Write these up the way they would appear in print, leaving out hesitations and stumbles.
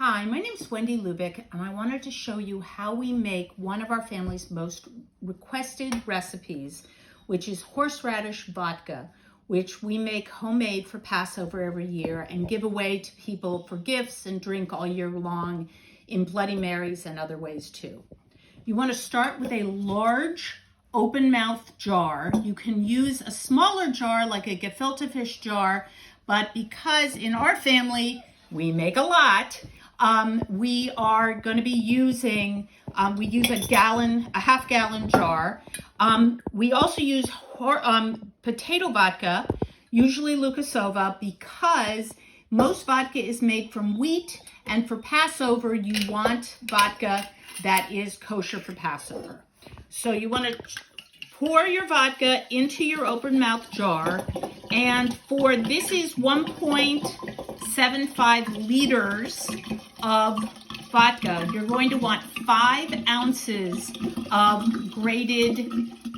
Hi, my name is Wendie and I wanted to show you how we make one of our family's most requested recipes, which is horseradish vodka, which we make homemade for Passover every year and give away to people for gifts and drink all year long in Bloody Marys and other ways too. You want to start with a large open mouth jar. You can use a smaller jar like a gefilte fish jar, but because in our family we make a lot, we are going to be using, we use a half-gallon jar. We also use potato vodka, usually Lukasova, because most vodka is made from wheat, and for Passover, you want vodka that is kosher for Passover. So you want to pour your vodka into your open mouth jar, and for this is 1.75 liters of vodka. You're going to want 5 ounces of grated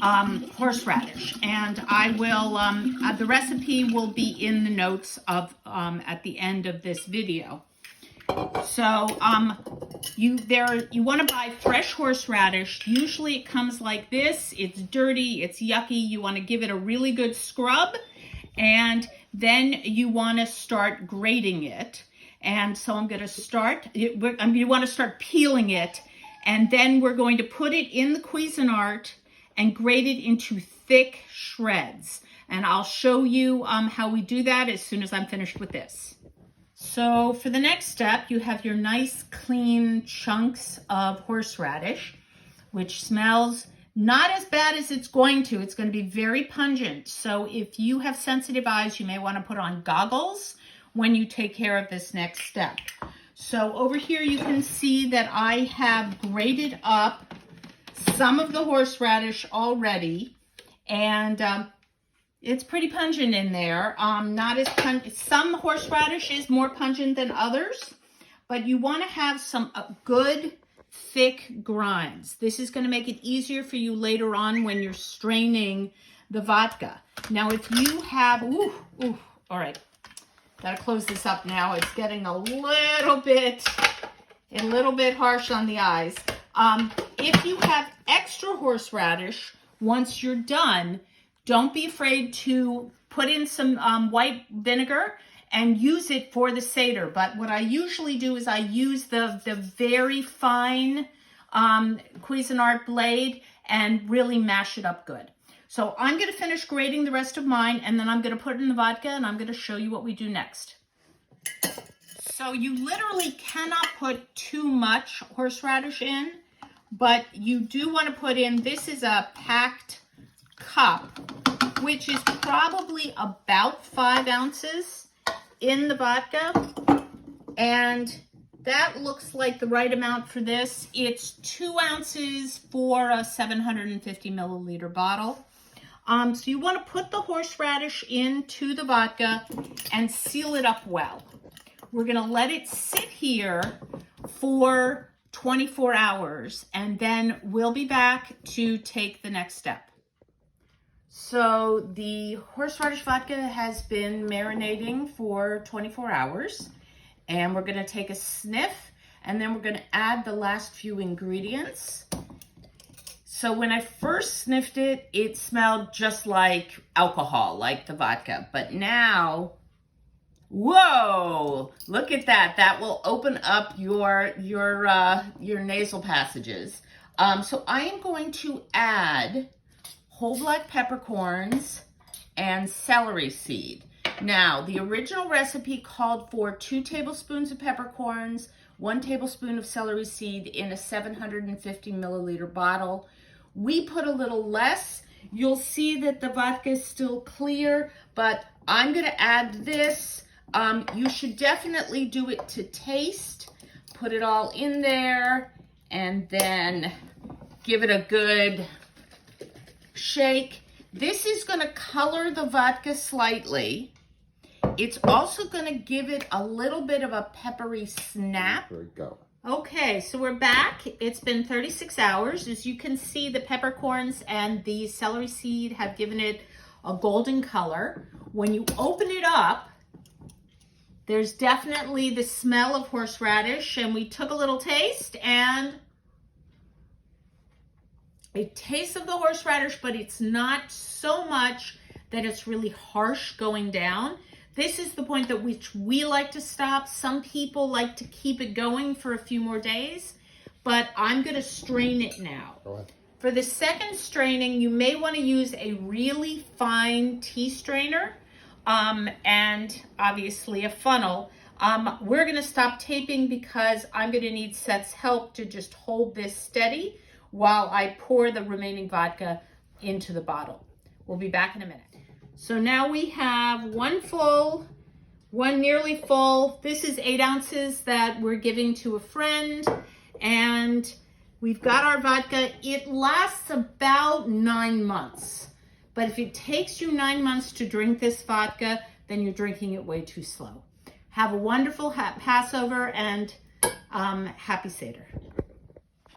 horseradish, and I will the recipe will be in the notes of at the end of this video. So you want to buy fresh horseradish. Usually it comes like this. It's dirty, it's yucky. You want to give it a really good scrub, and then you want to start grating it. And so I'm going to start, you want to start peeling it, and then we're going to put it in the Cuisinart and grate it into thick shreds. And I'll show you how we do that as soon as I'm finished with this. So for the next step, you have your nice clean chunks of horseradish, which smells not as bad as it's going to. It's going to be very pungent. So if you have sensitive eyes, you may want to put on goggles when you take care of this next step. So over here you can see that I have grated up some of the horseradish already, and it's pretty pungent in there. Not as pungent. Some horseradish is more pungent than others, but you want to have some good thick grinds. This is going to make it easier for you later on when you're straining the vodka. Now if you have, all right. Gotta close this up now. It's getting a little bit harsh on the eyes. If you have extra horseradish, once you're done, don't be afraid to put in some white vinegar and use it for the Seder. But what I usually do is I use the very fine Cuisinart blade and really mash it up good. So I'm going to finish grating the rest of mine, and then I'm going to put it in the vodka, and I'm going to show you what we do next. So you literally cannot put too much horseradish in, but you do want to put in, this is a packed cup, which is probably about 5 ounces in the vodka, and that looks like the right amount for this. It's 2 ounces for a 750 milliliter bottle. So you want to put the horseradish into the vodka and seal it up well. We're going to let it sit here for 24 hours, and then we'll be back to take the next step. So the horseradish vodka has been marinating for 24 hours, and we're going to take a sniff, and then we're going to add the last few ingredients. So when I first sniffed it, it smelled just like alcohol, like the vodka. But now, whoa, look at that. That will open up your nasal passages. So I am going to add whole black peppercorns and celery seed. Now, the original recipe called for 2 tablespoons of peppercorns, 1 tablespoon of celery seed in a 750 milliliter bottle. We put a little less. You'll see that the vodka is still clear, but I'm going to add this. You should definitely do it to taste. Put it all in there and then give it a good shake. This is going to color the vodka slightly. It's also going to give it a little bit of a peppery snap. There we go. Okay, so we're back. It's been 36 hours. As you can see, the peppercorns and the celery seed have given it a golden color. When you open it up, There's definitely the smell of horseradish, and we took a little taste, and a taste of the horseradish, but it's not so much that it's really harsh going down. This is the point at which we like to stop. Some people like to keep it going for a few more days, but I'm going to strain it now. Go ahead. For the second straining, you may want to use a really fine tea strainer and obviously a funnel. We're going to stop taping because I'm going to need Seth's help to just hold this steady while I pour the remaining vodka into the bottle. We'll be back in a minute. So now we have one full, one nearly full. This is 8 ounces that we're giving to a friend, and we've got our vodka. It lasts about 9 months, but if it takes you 9 months to drink this vodka, then you're drinking it way too slow. Have a wonderful Passover and happy Seder.